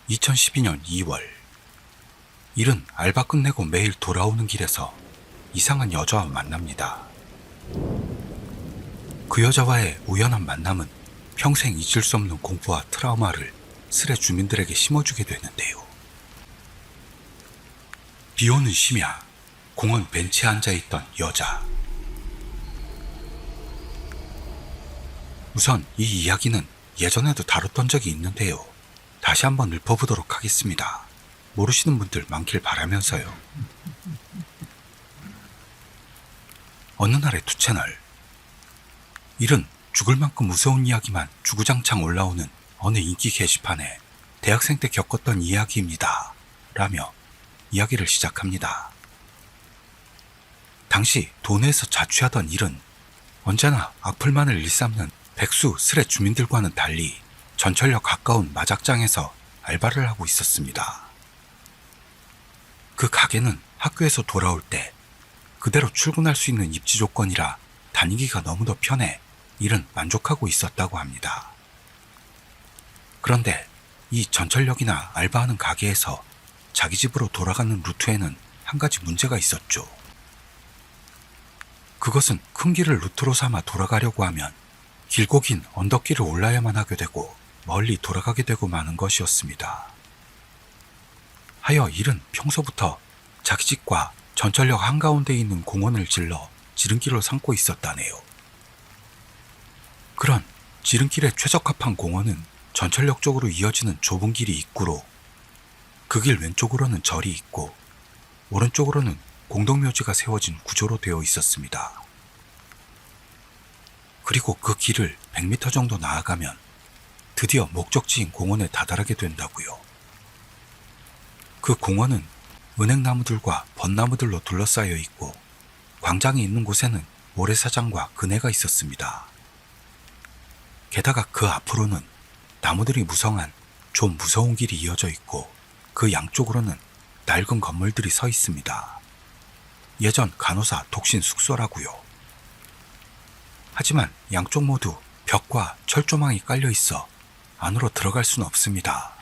2012년 2월, 일은 알바 끝내고 매일 돌아오는 길에서 이상한 여자와 만납니다. 그 여자와의 우연한 만남은 평생 잊을 수 없는 공포와 트라우마를 스레 주민들에게 심어주게 되는데요. 비오는 심야, 공원 벤치에 앉아있던 여자. 우선 이 이야기는 예전에도 다뤘던 적이 있는데요. 다시 한번 읊어보도록 하겠습니다. 모르시는 분들 많길 바라면서요. 어느 날의 두 채널. 일은 죽을 만큼 무서운 이야기만 주구장창 올라오는 어느 인기 게시판에 대학생 때 겪었던 이야기입니다. 라며 이야기를 시작합니다. 당시 도내에서 자취하던 일은 언제나 악플만을 일삼는 백수 스레 주민들과는 달리 전철역 가까운 마작장에서 알바를 하고 있었습니다. 그 가게는 학교에서 돌아올 때 그대로 출근할 수 있는 입지 조건이라 다니기가 너무도 편해 일은 만족하고 있었다고 합니다. 그런데 이 전철역이나 알바하는 가게에서 자기 집으로 돌아가는 루트에는 한 가지 문제가 있었죠. 그것은 큰 길을 루트로 삼아 돌아가려고 하면 길고 긴 언덕길을 올라야만 하게 되고 멀리 돌아가게 되고 마는 것이었습니다. 하여 일은 평소부터 자기 집과 전철역 한가운데에 있는 공원을 질러 지름길로 삼고 있었다네요. 그런 지름길에 최적합한 공원은 전철역 쪽으로 이어지는 좁은 길이 입구로 그 길 왼쪽으로는 절이 있고 오른쪽으로는 공동묘지가 세워진 구조로 되어 있었습니다. 그리고 그 길을 100m 정도 나아가면 드디어 목적지인 공원에 다다르게 된다고요. 그 공원은 은행나무들과 벚나무들로 둘러싸여 있고 광장이 있는 곳에는 모래사장과 그네가 있었습니다. 게다가 그 앞으로는 나무들이 무성한 좀 무서운 길이 이어져 있고 그 양쪽으로는 낡은 건물들이 서 있습니다. 예전 간호사 독신 숙소라고요. 하지만 양쪽 모두 벽과 철조망이 깔려 있어 안으로 들어갈 수는 없습니다.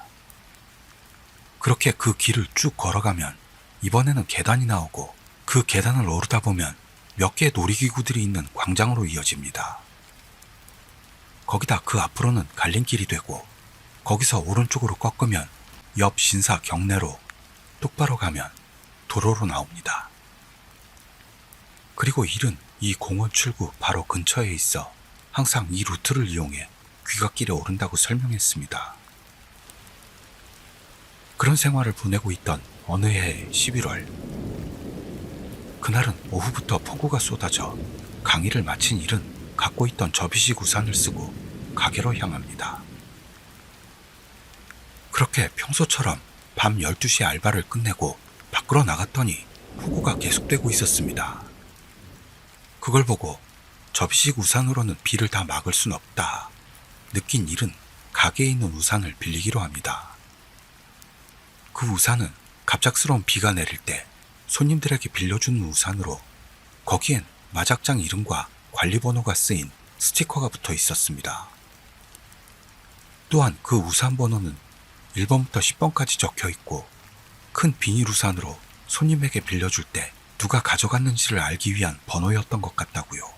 그렇게 그 길을 쭉 걸어가면 이번에는 계단이 나오고 그 계단을 오르다 보면 몇 개의 놀이기구들이 있는 광장으로 이어집니다. 거기다 그 앞으로는 갈림길이 되고 거기서 오른쪽으로 꺾으면 옆 신사 경내로 똑바로 가면 도로로 나옵니다. 그리고 일은 이 공원 출구 바로 근처에 있어 항상 이 루트를 이용해 귀갓길에 오른다고 설명했습니다. 그런 생활을 보내고 있던 어느 해의 11월. 그날은 오후부터 폭우가 쏟아져 강의를 마친 일은 갖고 있던 접이식 우산을 쓰고 가게로 향합니다. 그렇게 평소처럼 밤 12시 알바를 끝내고 밖으로 나갔더니 폭우가 계속되고 있었습니다. 그걸 보고 접이식 우산으로는 비를 다 막을 순 없다 느낀 일은 가게에 있는 우산을 빌리기로 합니다. 그 우산은 갑작스러운 비가 내릴 때 손님들에게 빌려주는 우산으로 거기엔 마작장 이름과 관리번호가 쓰인 스티커가 붙어 있었습니다. 또한 그 우산 번호는 1번부터 10번까지 적혀 있고 큰 비닐 우산으로 손님에게 빌려줄 때 누가 가져갔는지를 알기 위한 번호였던 것 같다고요.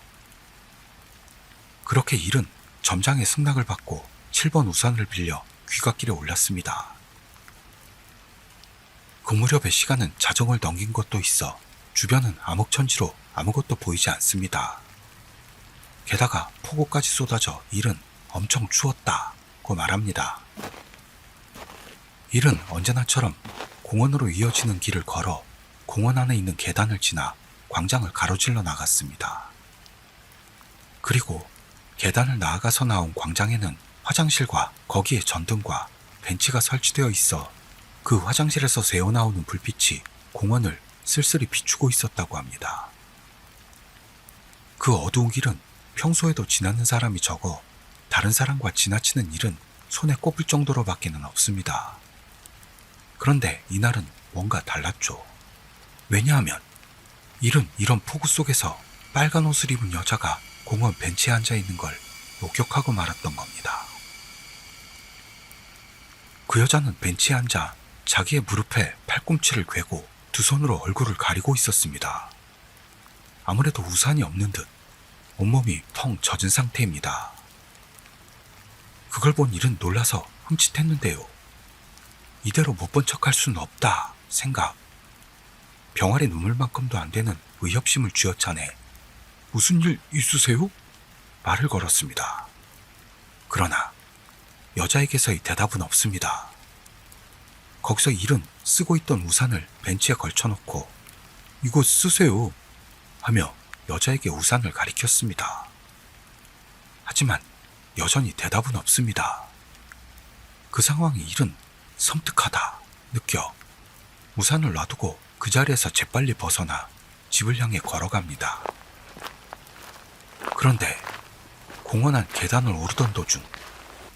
그렇게 일은 점장의 승낙을 받고 7번 우산을 빌려 귀갓길에 올랐습니다. 그 무렵의 시간은 자정을 넘긴 것도 있어 주변은 암흑천지로 아무것도 보이지 않습니다. 게다가 폭우까지 쏟아져 일은 엄청 추웠다고 말합니다. 일은 언제나처럼 공원으로 이어지는 길을 걸어 공원 안에 있는 계단을 지나 광장을 가로질러 나갔습니다. 그리고 계단을 나아가서 나온 광장에는 화장실과 거기에 전등과 벤치가 설치되어 있어 그 화장실에서 새어나오는 불빛이 공원을 쓸쓸히 비추고 있었다고 합니다. 그 어두운 길은 평소에도 지나는 사람이 적어 다른 사람과 지나치는 일은 손에 꼽을 정도로밖에는 없습니다. 그런데 이날은 뭔가 달랐죠. 왜냐하면 일은 이런 폭우 속에서 빨간 옷을 입은 여자가 공원 벤치에 앉아 있는 걸 목격하고 말았던 겁니다. 그 여자는 벤치에 앉아 자기의 무릎에 팔꿈치를 괴고 두 손으로 얼굴을 가리고 있었습니다. 아무래도 우산이 없는 듯 온몸이 펑 젖은 상태입니다. 그걸 본 일은 놀라서 흠칫했는데요. 이대로 못 본 척할 수는 없다 생각. 병아리 눈물만큼도 안 되는 의협심을 쥐어짜내 무슨 일 있으세요? 말을 걸었습니다. 그러나 여자에게서의 대답은 없습니다. 거기서 일은 쓰고 있던 우산을 벤치에 걸쳐놓고 이거 쓰세요 하며 여자에게 우산을 가리켰습니다. 하지만 여전히 대답은 없습니다. 그 상황에 일은 섬뜩하다 느껴 우산을 놔두고 그 자리에서 재빨리 벗어나 집을 향해 걸어갑니다. 그런데 공원 안 계단을 오르던 도중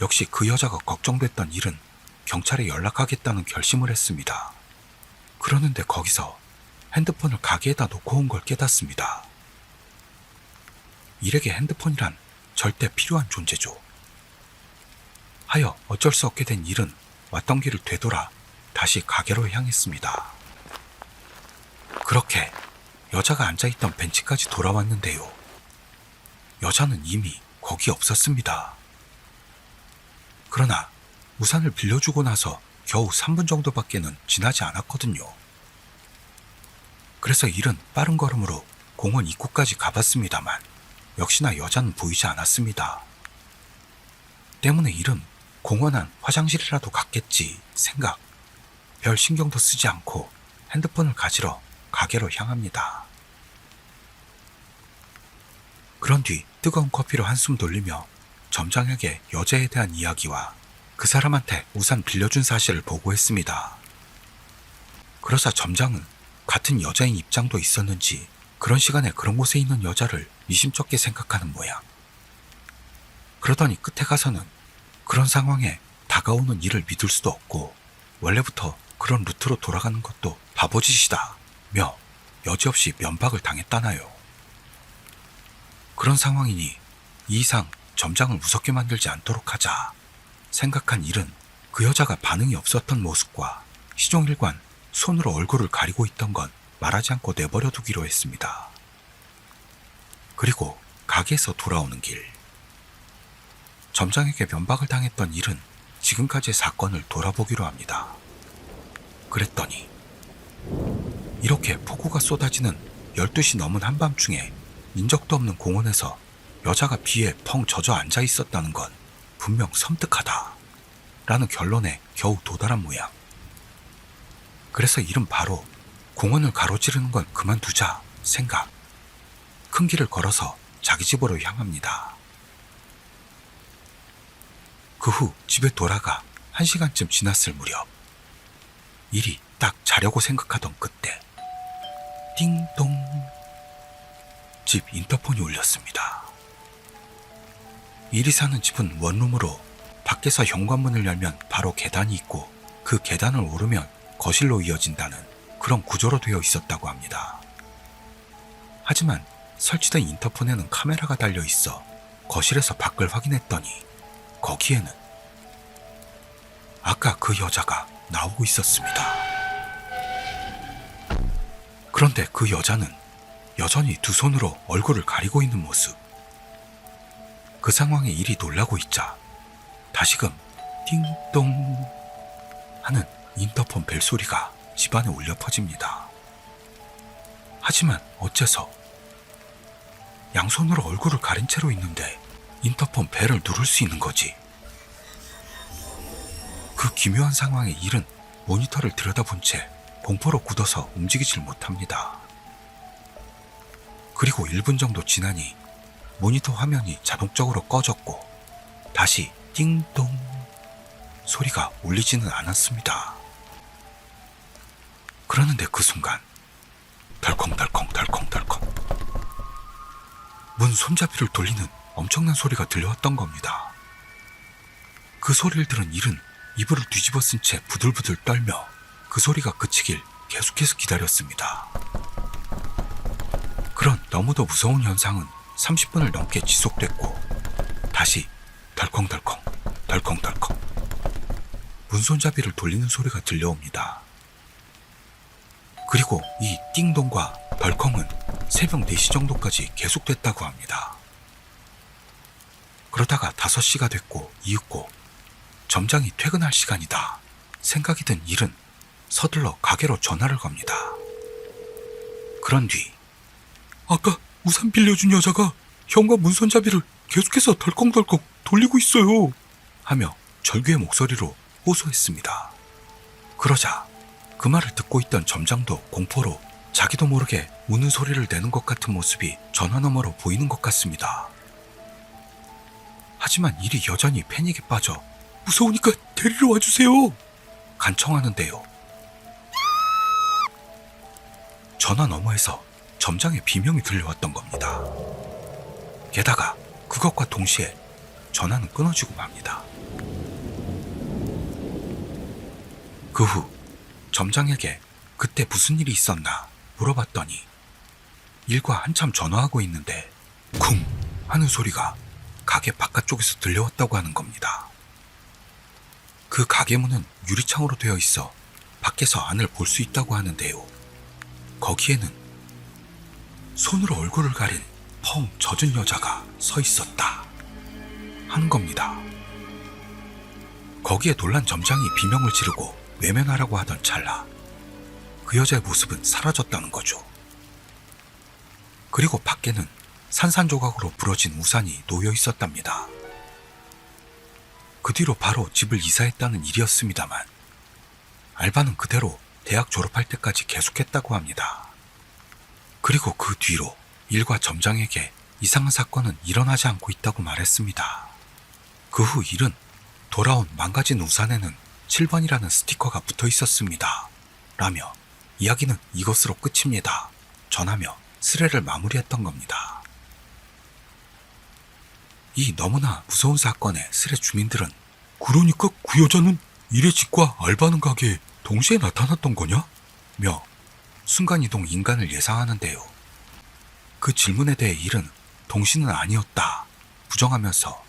역시 그 여자가 걱정됐던 일은 경찰에 연락하겠다는 결심을 했습니다. 그러는데 거기서 핸드폰을 가게에다 놓고 온 걸 깨닫습니다. 일에게 핸드폰이란 절대 필요한 존재죠. 하여 어쩔 수 없게 된 일은 왔던 길을 되돌아 다시 가게로 향했습니다. 그렇게 여자가 앉아있던 벤치까지 돌아왔는데요. 여자는 이미 거기 없었습니다. 그러나 우산을 빌려주고 나서 겨우 3분 정도밖에는 지나지 않았거든요. 그래서 일은 빠른 걸음으로 공원 입구까지 가봤습니다만 역시나 여자는 보이지 않았습니다. 때문에 일은 공원 안 화장실이라도 갔겠지 생각. 별 신경도 쓰지 않고 핸드폰을 가지러 가게로 향합니다. 그런 뒤 뜨거운 커피로 한숨 돌리며 점장에게 여자에 대한 이야기와 그 사람한테 우산 빌려준 사실을 보고했습니다. 그러자 점장은 같은 여자인 입장도 있었는지 그런 시간에 그런 곳에 있는 여자를 미심쩍게 생각하는 모양. 그러더니 끝에 가서는 그런 상황에 다가오는 일을 믿을 수도 없고 원래부터 그런 루트로 돌아가는 것도 바보짓이다 며 여지없이 면박을 당했다나요. 그런 상황이니 이 이상 점장을 무섭게 만들지 않도록 하자 생각한 일은 그 여자가 반응이 없었던 모습과 시종일관 손으로 얼굴을 가리고 있던 건 말하지 않고 내버려 두기로 했습니다. 그리고 가게에서 돌아오는 길. 점장에게 면박을 당했던 일은 지금까지의 사건을 돌아보기로 합니다. 그랬더니 이렇게 폭우가 쏟아지는 12시 넘은 한밤중에 인적도 없는 공원에서 여자가 비에 펑 젖어 앉아 있었다는 건 분명 섬뜩하다 라는 결론에 겨우 도달한 모양. 그래서 일은 바로 공원을 가로지르는 건 그만두자 생각. 큰 길을 걸어서 자기 집으로 향합니다. 그 후 집에 돌아가 1시간쯤 지났을 무렵 일이 딱 자려고 생각하던 그때 띵동 집 인터폰이 울렸습니다. 일이 사는 집은 원룸으로 밖에서 현관문을 열면 바로 계단이 있고 그 계단을 오르면 거실로 이어진다는 그런 구조로 되어 있었다고 합니다. 하지만 설치된 인터폰에는 카메라가 달려 있어 거실에서 밖을 확인했더니 거기에는 아까 그 여자가 나오고 있었습니다. 그런데 그 여자는 여전히 두 손으로 얼굴을 가리고 있는 모습. 그 상황에 일이 놀라고 있자 다시금 띵동 하는 인터폰 벨소리가 집안에 울려 퍼집니다. 하지만 어째서 양손으로 얼굴을 가린 채로 있는데 인터폰 벨을 누를 수 있는 거지? 그 기묘한 상황에 일은 모니터를 들여다본 채 공포로 굳어서 움직이질 못합니다. 그리고 1분 정도 지나니 모니터 화면이 자동적으로 꺼졌고 다시 띵동 소리가 울리지는 않았습니다. 그러는데 그 순간 덜컹덜컹 문 손잡이를 돌리는 엄청난 소리가 들려왔던 겁니다. 그 소리를 들은 일은 이불을 뒤집어 쓴 채 부들부들 떨며 그 소리가 그치길 계속해서 기다렸습니다. 그런 너무도 무서운 현상은 30분을 넘게 지속됐고 다시 덜컹덜컹 문손잡이를 돌리는 소리가 들려옵니다. 그리고 이 띵동과 덜컹은 새벽 4시 정도까지 계속됐다고 합니다. 그러다가 5시가 됐고 이윽고 점장이 퇴근할 시간이다 생각이 든 일은 서둘러 가게로 전화를 겁니다. 그런 뒤 아까 우산 빌려준 여자가 형과 문손잡이를 계속해서 덜컹덜컹 돌리고 있어요 하며 절규의 목소리로 호소했습니다. 그러자 그 말을 듣고 있던 점장도 공포로 자기도 모르게 우는 소리를 내는 것 같은 모습이 전화 너머로 보이는 것 같습니다. 하지만 일이 여전히 패닉에 빠져 무서우니까 데리러 와주세요 간청하는데요. 전화 너머에서 점장의 비명이 들려왔던 겁니다. 게다가 그것과 동시에 전화는 끊어지고 맙니다. 그 후 점장에게 그때 무슨 일이 있었나 물어봤더니 일과 한참 전화하고 있는데 쿵 하는 소리가 가게 바깥쪽에서 들려왔다고 하는 겁니다. 그 가게 문은 유리창으로 되어 있어 밖에서 안을 볼 수 있다고 하는데요. 거기에는 손으로 얼굴을 가린 펑 젖은 여자가 서 있었다 하는 겁니다. 거기에 놀란 점장이 비명을 지르고 외면하라고 하던 찰나 그 여자의 모습은 사라졌다는 거죠. 그리고 밖에는 산산조각으로 부러진 우산이 놓여 있었답니다. 그 뒤로 바로 집을 이사했다는 일이었습니다만 알바는 그대로 대학 졸업할 때까지 계속했다고 합니다. 그리고 그 뒤로 일과 점장에게 이상한 사건은 일어나지 않고 있다고 말했습니다. 그 후 일은 돌아온 망가진 우산에는 7번이라는 스티커가 붙어 있었습니다. 라며 이야기는 이것으로 끝입니다. 전하며 스레를 마무리했던 겁니다. 이 너무나 무서운 사건에 스레 주민들은 그러니까 그 여자는 일의 집과 알바하는 가게에 동시에 나타났던 거냐? 며 순간이동 인간을 예상하는데요. 그 질문에 대해 일은 동시는 아니었다 부정하면서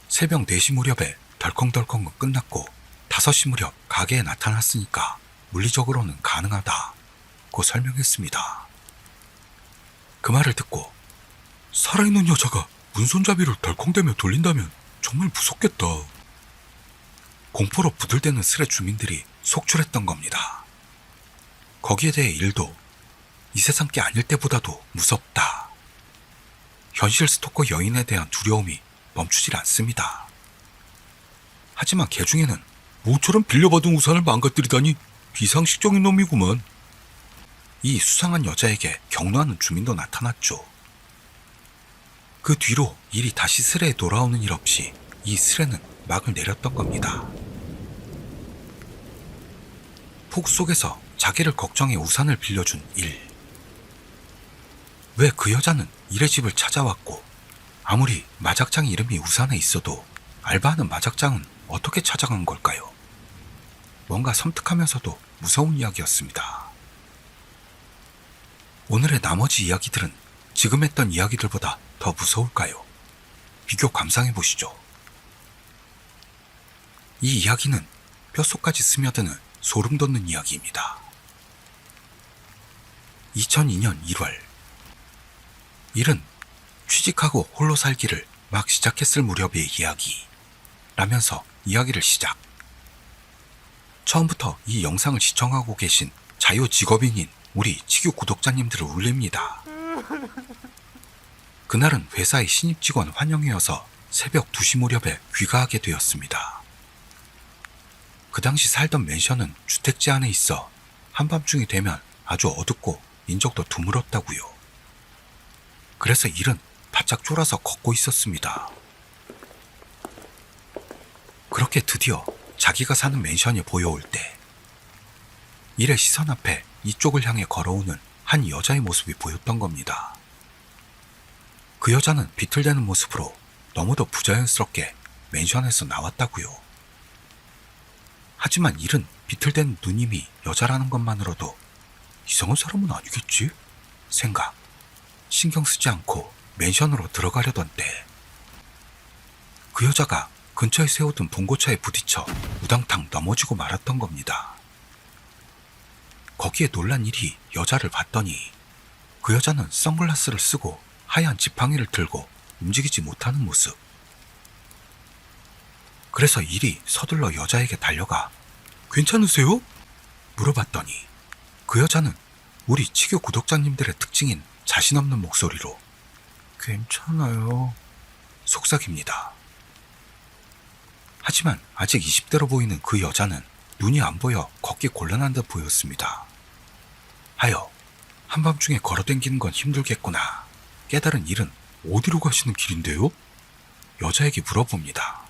새벽 4시 무렵에 덜컹덜컹은 끝났고 5시 무렵 가게에 나타났으니까 물리적으로는 가능하다고 설명했습니다. 그 말을 듣고 살아있는 여자가 문손잡이를 덜컹대며 돌린다면 정말 무섭겠다. 공포로 부들대는 스레 주민들이 속출했던 겁니다. 거기에 대해 일도 이 세상 게 아닐 때보다도 무섭다. 현실 스토커 여인에 대한 두려움이 멈추질 않습니다. 하지만 개 중에는 모처럼 빌려받은 우산을 망가뜨리다니 비상식적인 놈이구먼. 이 수상한 여자에게 격노하는 주민도 나타났죠. 그 뒤로 일이 다시 스레에 돌아오는 일 없이 이 스레는 막을 내렸던 겁니다. 폭우 속에서 자기를 걱정해 우산을 빌려준 일. 왜 그 여자는 일의 집을 찾아왔고 아무리 마작장 이름이 우산에 있어도 알바하는 마작장은 어떻게 찾아간 걸까요? 뭔가 섬뜩하면서도 무서운 이야기였습니다. 오늘의 나머지 이야기들은 지금 했던 이야기들보다 더 무서울까요? 비교 감상해보시죠. 이 이야기는 뼛속까지 스며드는 소름 돋는 이야기입니다. 2002년 1월 일은 취직하고 홀로 살기를 막 시작했을 무렵의 이야기 라면서 이야기를 시작. 처음부터 이 영상을 시청하고 계신 자유 직업인인 우리 치규 구독자님들을 울립니다. 그날은 회사의 신입 직원 환영회여서 새벽 2시 무렵에 귀가하게 되었습니다. 그 당시 살던 맨션은 주택지 안에 있어 한밤중이 되면 아주 어둡고 인적도 드물었다고요. 그래서 일은 바짝 쫄아서 걷고 있었습니다. 그렇게 드디어 자기가 사는 맨션이 보여올 때 일의 시선 앞에 이쪽을 향해 걸어오는 한 여자의 모습이 보였던 겁니다. 그 여자는 비틀대는 모습으로 너무도 부자연스럽게 맨션에서 나왔다고요. 하지만 일은 비틀댄 누님이 여자라는 것만으로도 이상한 사람은 아니겠지? 생각, 신경 쓰지 않고 맨션으로 들어가려던 때 그 여자가 근처에 세우던 봉고차에 부딪혀 우당탕 넘어지고 말았던 겁니다. 거기에 놀란 일이 여자를 봤더니 그 여자는 선글라스를 쓰고 하얀 지팡이를 들고 움직이지 못하는 모습. 그래서 일이 서둘러 여자에게 달려가 괜찮으세요? 물어봤더니 그 여자는 우리 치교 구독자님들의 특징인 자신 없는 목소리로 괜찮아요 속삭입니다. 하지만 아직 20대로 보이는 그 여자는 눈이 안 보여 걷기 곤란한 듯 보였습니다. 하여 한밤중에 걸어댕기는 건 힘들겠구나 깨달은 일은 어디로 가시는 길인데요? 여자에게 물어봅니다.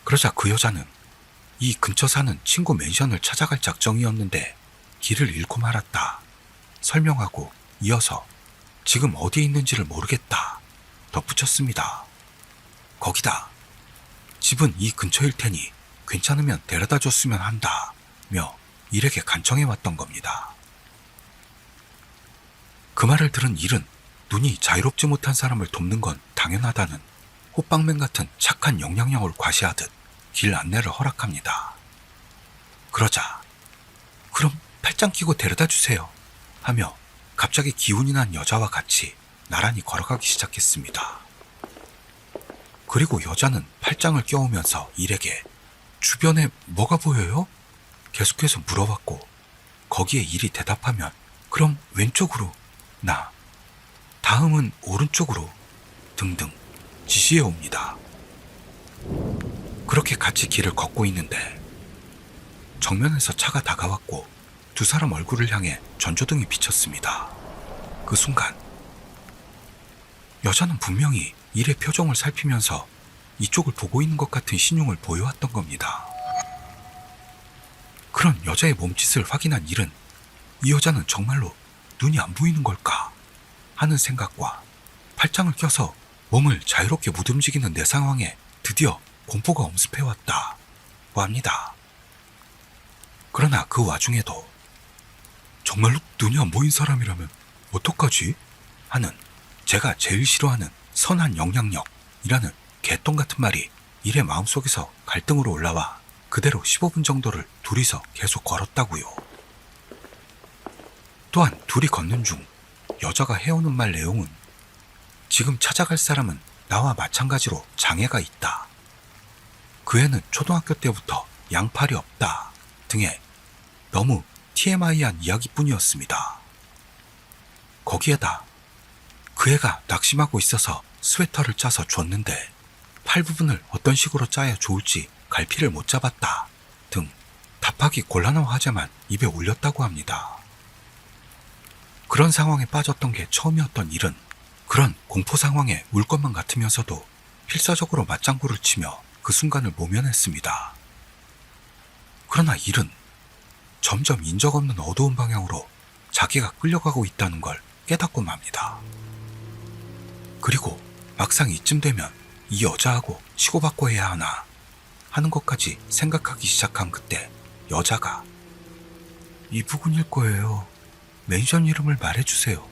그러자 그 여자는 이 근처 사는 친구 맨션을 찾아갈 작정이었는데 길을 잃고 말았다 설명하고 이어서 지금 어디에 있는지를 모르겠다 덧붙였습니다. 거기다 집은 이 근처일 테니 괜찮으면 데려다 줬으면 한다며 일에게 간청해 왔던 겁니다. 그 말을 들은 일은 눈이 자유롭지 못한 사람을 돕는 건 당연하다는 호빵맨 같은 착한 영향력을 과시하듯 길 안내를 허락합니다. 그러자 그럼 팔짱 끼고 데려다 주세요 하며 갑자기 기운이 난 여자와 같이 나란히 걸어가기 시작했습니다. 그리고 여자는 팔짱을 껴오면서 일에게 주변에 뭐가 보여요? 계속해서 물어봤고 거기에 일이 대답하면 그럼 왼쪽으로 나 다음은 오른쪽으로 등등 지시해 옵니다. 그렇게 같이 길을 걷고 있는데 정면에서 차가 다가왔고 두 사람 얼굴을 향해 전조등이 비쳤습니다. 그 순간 여자는 분명히 일의 표정을 살피면서 이쪽을 보고 있는 것 같은 신용을 보여왔던 겁니다. 그런 여자의 몸짓을 확인한 일은 이 여자는 정말로 눈이 안 보이는 걸까 하는 생각과 팔짱을 껴서 몸을 자유롭게 못 움직이는 내 상황에 드디어 공포가 엄습해왔다고 합니다. 그러나 그 와중에도 정말로 눈이 안 보인 사람이라면 어떡하지? 하는 제가 제일 싫어하는 선한 영향력이라는 개똥 같은 말이 일의 마음속에서 갈등으로 올라와 그대로 15분 정도를 둘이서 계속 걸었다고요. 또한 둘이 걷는 중 여자가 해오는 말 내용은 지금 찾아갈 사람은 나와 마찬가지로 장애가 있다. 그 애는 초등학교 때부터 양팔이 없다 등의 너무 TMI한 이야기뿐이었습니다. 거기에다 그 애가 낙심하고 있어서 스웨터를 짜서 줬는데 팔 부분을 어떤 식으로 짜야 좋을지 갈피를 못 잡았다 등 답하기 곤란한 화제만 입에 올렸다고 합니다. 그런 상황에 빠졌던 게 처음이었던 일은 그런 공포 상황에 울 것만 같으면서도 필사적으로 맞장구를 치며 그 순간을 모면했습니다. 그러나 일은 점점 인적 없는 어두운 방향으로 자기가 끌려가고 있다는 걸 깨닫고 맙니다. 그리고 막상 이쯤 되면 이 여자하고 치고받고 해야 하나 하는 것까지 생각하기 시작한 그때 여자가 이 부근일 거예요. 맨션 이름을 말해주세요.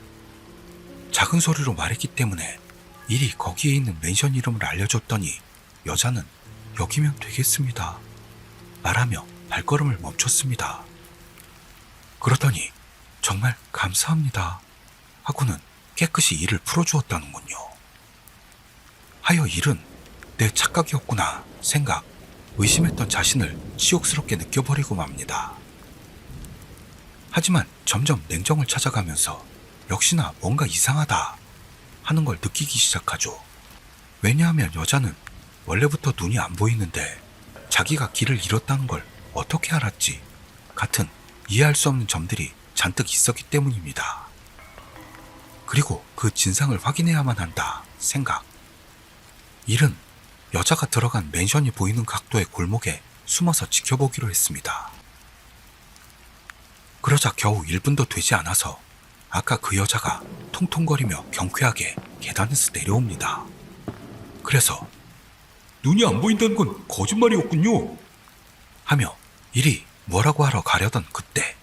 작은 소리로 말했기 때문에 일이 거기에 있는 맨션 이름을 알려줬더니 여자는 여기면 되겠습니다. 말하며 발걸음을 멈췄습니다. 그러더니 정말 감사합니다 하고는 깨끗이 일을 풀어주었다는군요. 하여 일은 내 착각이었구나 생각, 의심했던 자신을 치욕스럽게 느껴버리고 맙니다. 하지만 점점 냉정을 찾아가면서 역시나 뭔가 이상하다 하는 걸 느끼기 시작하죠. 왜냐하면 여자는 원래부터 눈이 안 보이는데 자기가 길을 잃었다는 걸 어떻게 알았지 같은 이해할 수 없는 점들이 잔뜩 있었기 때문입니다. 그리고 그 진상을 확인해야만 한다 생각. 일은 여자가 들어간 맨션이 보이는 각도의 골목에 숨어서 지켜보기로 했습니다. 그러자 겨우 1분도 되지 않아서 아까 그 여자가 통통거리며 경쾌하게 계단에서 내려옵니다. 그래서 눈이 안 보인다는 건 거짓말이었군요 하며 일이 뭐라고 하러 가려던 그때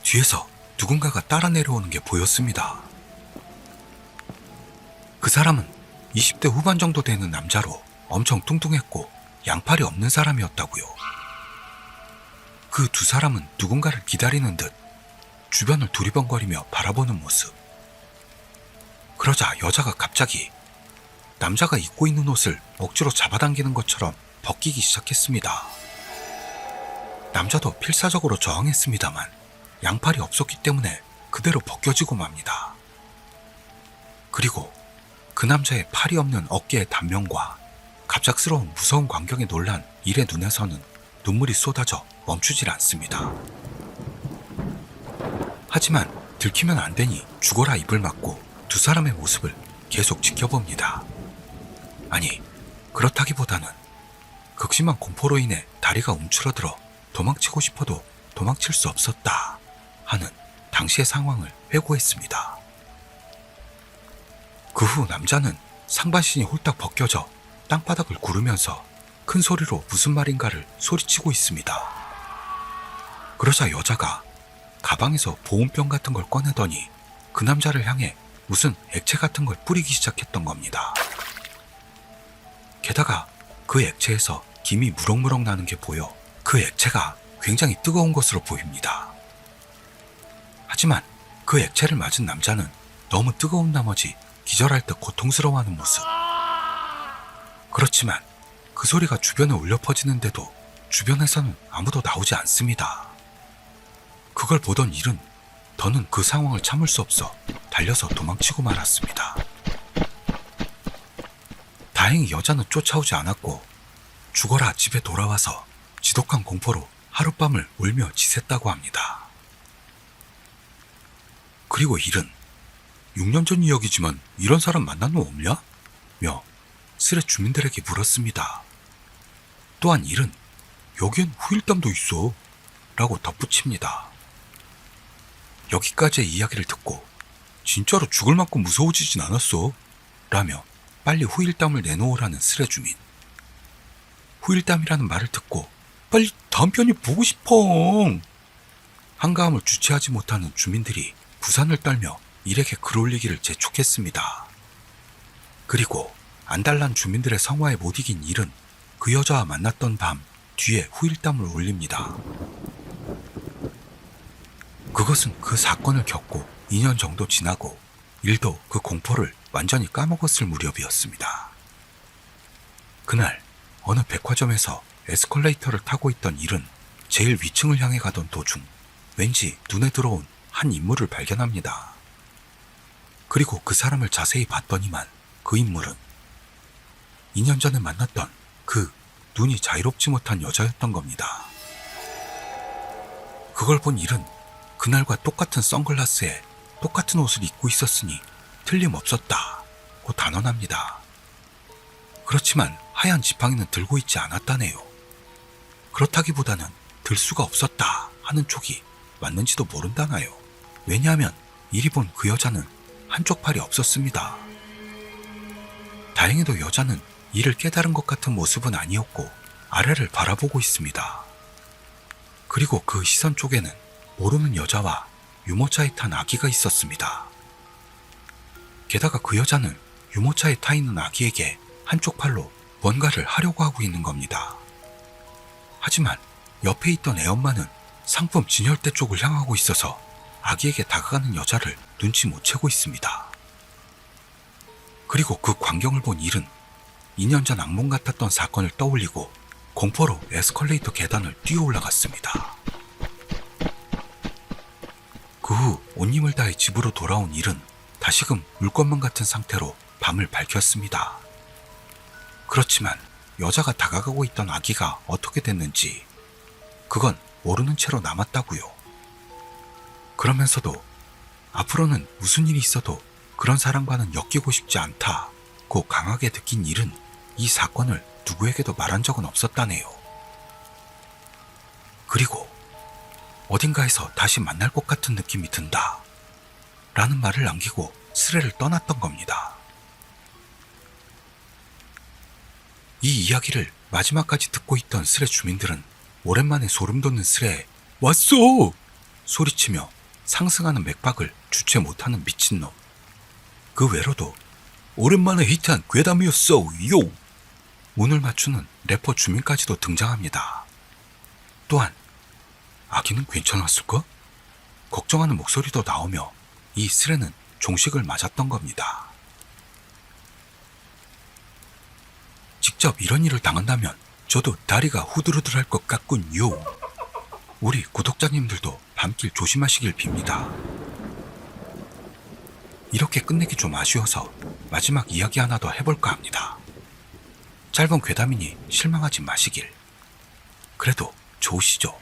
뒤에서 누군가가 따라 내려오는 게 보였습니다. 그 사람은 20대 후반 정도 되는 남자로 엄청 뚱뚱했고 양팔이 없는 사람이었다고요. 그 두 사람은 누군가를 기다리는 듯 주변을 두리번거리며 바라보는 모습. 그러자 여자가 갑자기 남자가 입고 있는 옷을 억지로 잡아당기는 것처럼 벗기기 시작했습니다. 남자도 필사적으로 저항했습니다만 양팔이 없었기 때문에 그대로 벗겨지고 맙니다. 그리고 그 남자의 팔이 없는 어깨의 단면과 갑작스러운 무서운 광경에 놀란 일의 눈에서는 눈물이 쏟아져 멈추질 않습니다. 하지만 들키면 안 되니 죽어라 입을 막고 두 사람의 모습을 계속 지켜봅니다. 아니, 그렇다기보다는 극심한 공포로 인해 다리가 움츠러들어 도망치고 싶어도 도망칠 수 없었다 하는 당시의 상황을 회고했습니다. 그 후 남자는 상반신이 홀딱 벗겨져 땅바닥을 구르면서 큰 소리로 무슨 말인가를 소리치고 있습니다. 그러자 여자가 가방에서 보온병 같은 걸 꺼내더니 그 남자를 향해 무슨 액체 같은 걸 뿌리기 시작했던 겁니다. 게다가 그 액체에서 김이 무럭무럭 나는 게 보여 그 액체가 굉장히 뜨거운 것으로 보입니다. 하지만 그 액체를 맞은 남자는 너무 뜨거운 나머지 기절할 듯 고통스러워하는 모습. 그렇지만 그 소리가 주변에 울려 퍼지는데도 주변에서는 아무도 나오지 않습니다. 그걸 보던 일은 더는 그 상황을 참을 수 없어 달려서 도망치고 말았습니다. 다행히 여자는 쫓아오지 않았고 죽어라 집에 돌아와서 지독한 공포로 하룻밤을 울며 지샜다고 합니다. 그리고 일은 6년 전 이야기지만 이런 사람 만난 놈 없냐? 며 스레 주민들에게 물었습니다. 또한 일은 여기엔 후일담도 있어 라고 덧붙입니다. 여기까지의 이야기를 듣고 진짜로 죽을 만큼 무서워지진 않았어 라며 빨리 후일담을 내놓으라는 스레 주민. 후일담이라는 말을 듣고 빨리 다음 편이 보고 싶어 한가함을 주체하지 못하는 주민들이 부산을 떨며 일에게 글 올리기를 재촉했습니다. 그리고 안달난 주민들의 성화에 못 이긴 일은 그 여자와 만났던 밤 뒤에 후일담을 올립니다. 그것은 그 사건을 겪고 2년 정도 지나고 일도 그 공포를 완전히 까먹었을 무렵이었습니다. 그날 어느 백화점에서 에스컬레이터를 타고 있던 일은 제일 위층을 향해 가던 도중 왠지 눈에 들어온 한 인물을 발견합니다. 그리고 그 사람을 자세히 봤더니만 그 인물은 2년 전에 만났던 그 눈이 자유롭지 못한 여자였던 겁니다. 그걸 본 일은 그날과 똑같은 선글라스에 똑같은 옷을 입고 있었으니 틀림없었다고 단언합니다. 그렇지만 하얀 지팡이는 들고 있지 않았다네요. 그렇다기보다는 들 수가 없었다 하는 쪽이 맞는지도 모른다나요. 왜냐하면 이리 본 그 여자는 한쪽 팔이 없었습니다. 다행히도 여자는 이를 깨달은 것 같은 모습은 아니었고 아래를 바라보고 있습니다. 그리고 그 시선 쪽에는 모르는 여자와 유모차에 탄 아기가 있었습니다. 게다가 그 여자는 유모차에 타 있는 아기에게 한쪽 팔로 뭔가를 하려고 하고 있는 겁니다. 하지만 옆에 있던 애엄마는 상품 진열대 쪽을 향하고 있어서 아기에게 다가가는 여자를 눈치 못 채고 있습니다. 그리고 그 광경을 본 일은 2년 전 악몽 같았던 사건을 떠올리고 공포로 에스컬레이터 계단을 뛰어 올라갔습니다. 그 후 온 힘을 다해 집으로 돌아온 일은 다시금 물것만 같은 상태로 밤을 밝혔습니다. 그렇지만 여자가 다가가고 있던 아기가 어떻게 됐는지 그건 모르는 채로 남았다고요. 그러면서도 앞으로는 무슨 일이 있어도 그런 사람과는 엮이고 싶지 않다고 강하게 느낀 일은 이 사건을 누구에게도 말한 적은 없었다네요. 그리고 어딘가에서 다시 만날 것 같은 느낌이 든다 라는 말을 남기고 스레를 떠났던 겁니다. 이 이야기를 마지막까지 듣고 있던 스레 주민들은 오랜만에 소름 돋는 스레에 왔어! 소리치며 상승하는 맥박을 주체 못하는 미친놈. 그 외로도 오랜만에 히트한 괴담이었어 요! 문을 맞추는 래퍼 주민까지도 등장합니다. 또한 아기는 괜찮았을까? 걱정하는 목소리도 나오며 이 쓰레는 종식을 맞았던 겁니다. 직접 이런 일을 당한다면 저도 다리가 후들후들할 것 같군요. 우리 구독자님들도 밤길 조심하시길 빕니다. 이렇게 끝내기 좀 아쉬워서 마지막 이야기 하나 더 해볼까 합니다. 짧은 괴담이니 실망하지 마시길. 그래도 좋으시죠?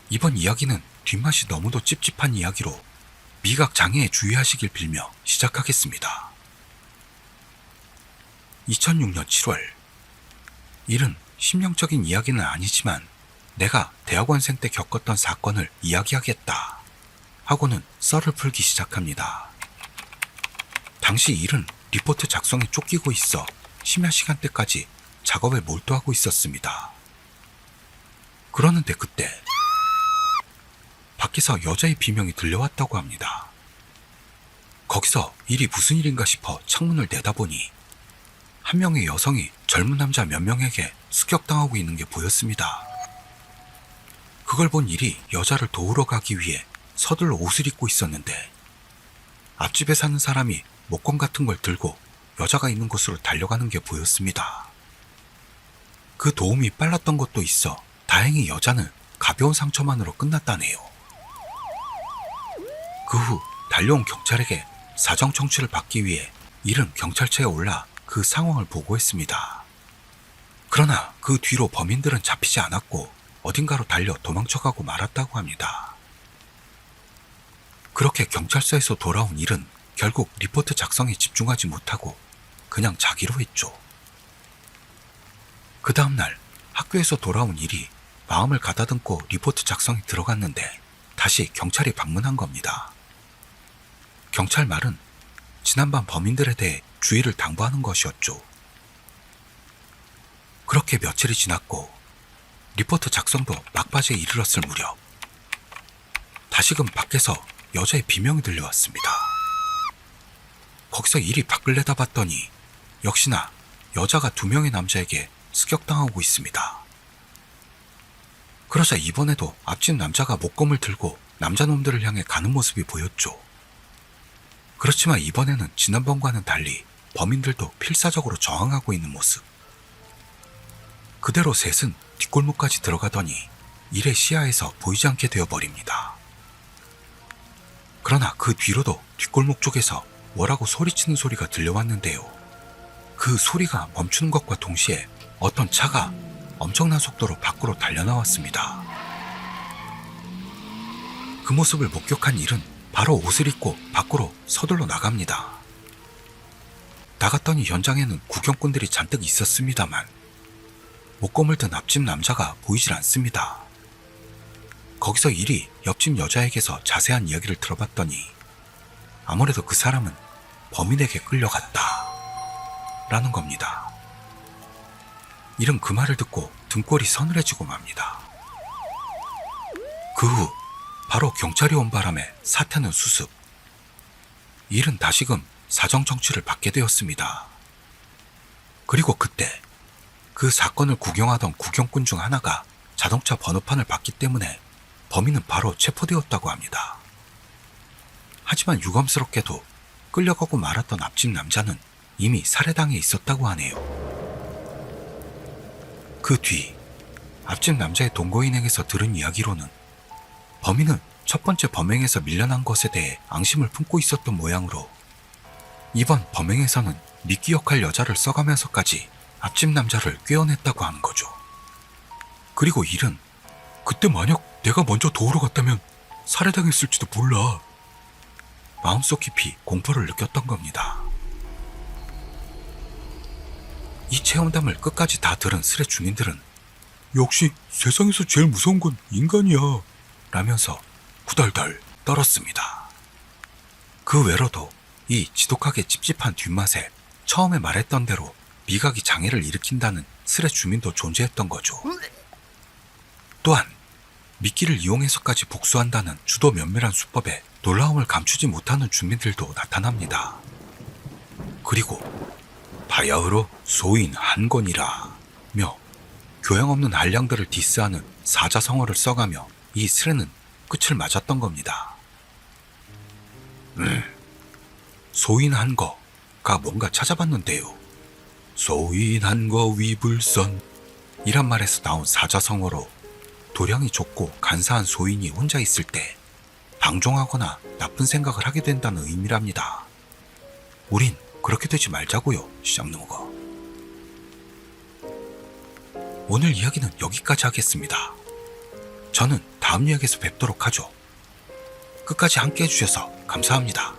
이번 이야기는 뒷맛이 너무도 찝찝한 이야기로 미각 장애에 주의하시길 빌며 시작하겠습니다. 2006년 7월. 일은 심령적인 이야기는 아니지만 내가 대학원생 때 겪었던 사건을 이야기하겠다 하고는 썰을 풀기 시작합니다. 당시 일은 리포트 작성에 쫓기고 있어 심야 시간대까지 작업에 몰두하고 있었습니다. 그러는데 그때 밖에서 여자의 비명이 들려왔다고 합니다. 거기서 일이 무슨 일인가 싶어 창문을 내다보니 한 명의 여성이 젊은 남자 몇 명에게 습격당하고 있는 게 보였습니다. 그걸 본 일이 여자를 도우러 가기 위해 서둘러 옷을 입고 있었는데 앞집에 사는 사람이 목공 같은 걸 들고 여자가 있는 곳으로 달려가는 게 보였습니다. 그 도움이 빨랐던 것도 있어 다행히 여자는 가벼운 상처만으로 끝났다네요. 그 후 달려온 경찰에게 사정 청취를 받기 위해 일은 경찰차에 올라 그 상황을 보고했습니다. 그러나 그 뒤로 범인들은 잡히지 않았고 어딘가로 달려 도망쳐가고 말았다고 합니다. 그렇게 경찰서에서 돌아온 일은 결국 리포트 작성에 집중하지 못하고 그냥 자기로 했죠. 그 다음날 학교에서 돌아온 일이 마음을 가다듬고 리포트 작성에 들어갔는데 다시 경찰이 방문한 겁니다. 경찰 말은 지난밤 범인들에 대해 주의를 당부하는 것이었죠. 그렇게 며칠이 지났고 리포트 작성도 막바지에 이르렀을 무렵 다시금 밖에서 여자의 비명이 들려왔습니다. 거기서 일이 밖을 내다봤더니 역시나 여자가 2명의 남자에게 습격당하고 있습니다. 그러자 이번에도 앞집 남자가 목검을 들고 남자놈들을 향해 가는 모습이 보였죠. 그렇지만 이번에는 지난번과는 달리 범인들도 필사적으로 저항하고 있는 모습. 그대로 셋은 뒷골목까지 들어가더니 일의 시야에서 보이지 않게 되어버립니다. 그러나 그 뒤로도 뒷골목 쪽에서 뭐라고 소리치는 소리가 들려왔는데요. 그 소리가 멈추는 것과 동시에 어떤 차가 엄청난 속도로 밖으로 달려나왔습니다. 그 모습을 목격한 일은 바로 옷을 입고 밖으로 서둘러 나갑니다. 나갔더니 현장에는 구경꾼들이 잔뜩 있었습니다만 목검을 든 앞집 남자가 보이질 않습니다. 거기서 일이 옆집 여자에게서 자세한 이야기를 들어봤더니 아무래도 그 사람은 범인에게 끌려갔다 라는 겁니다. 일은 그 말을 듣고 등골이 서늘해지고 맙니다. 그 후 바로 경찰이 온 바람에 사태는 수습. 일은 다시금 사정 청취를 받게 되었습니다. 그리고 그때 그 사건을 구경하던 구경꾼 중 하나가 자동차 번호판을 봤기 때문에 범인은 바로 체포되었다고 합니다. 하지만 유감스럽게도 끌려가고 말았던 앞집 남자는 이미 살해당해 있었다고 하네요. 그 뒤 앞집 남자의 동거인에게서 들은 이야기로는 범인은 첫 번째 범행에서 밀려난 것에 대해 앙심을 품고 있었던 모양으로 이번 범행에서는 미끼 역할 여자를 써가면서까지 앞집 남자를 꿰어냈다고 하는 거죠. 그리고 일은 그때 만약 내가 먼저 도우러 갔다면 살해당했을지도 몰라. 마음속 깊이 공포를 느꼈던 겁니다. 이 체험담을 끝까지 다 들은 스레 주민들은 역시 세상에서 제일 무서운 건 인간이야 라면서 후덜덜 떨었습니다. 그 외로도 이 지독하게 찝찝한 뒷맛에 처음에 말했던 대로 미각이 장애를 일으킨다는 스레 주민도 존재했던 거죠. 또한 미끼를 이용해서까지 복수한다는 주도 면밀한 수법에 놀라움을 감추지 못하는 주민들도 나타납니다. 그리고 바야흐로 소인 한권이라며 교양 없는 한량들을 디스하는 사자성어를 써가며 이 스레는 끝을 맞았던 겁니다. 소인 한거가 뭔가 찾아봤는데요. 소인 한거 위불선 이란 말에서 나온 사자성어로 도량이 좁고 간사한 소인이 혼자 있을 때 방종하거나 나쁜 생각을 하게 된다는 의미랍니다. 우린 그렇게 되지 말자고요, 시장누가. 오늘 이야기는 여기까지 하겠습니다. 저는 다음 이야기에서 뵙도록 하죠. 끝까지 함께 해주셔서 감사합니다.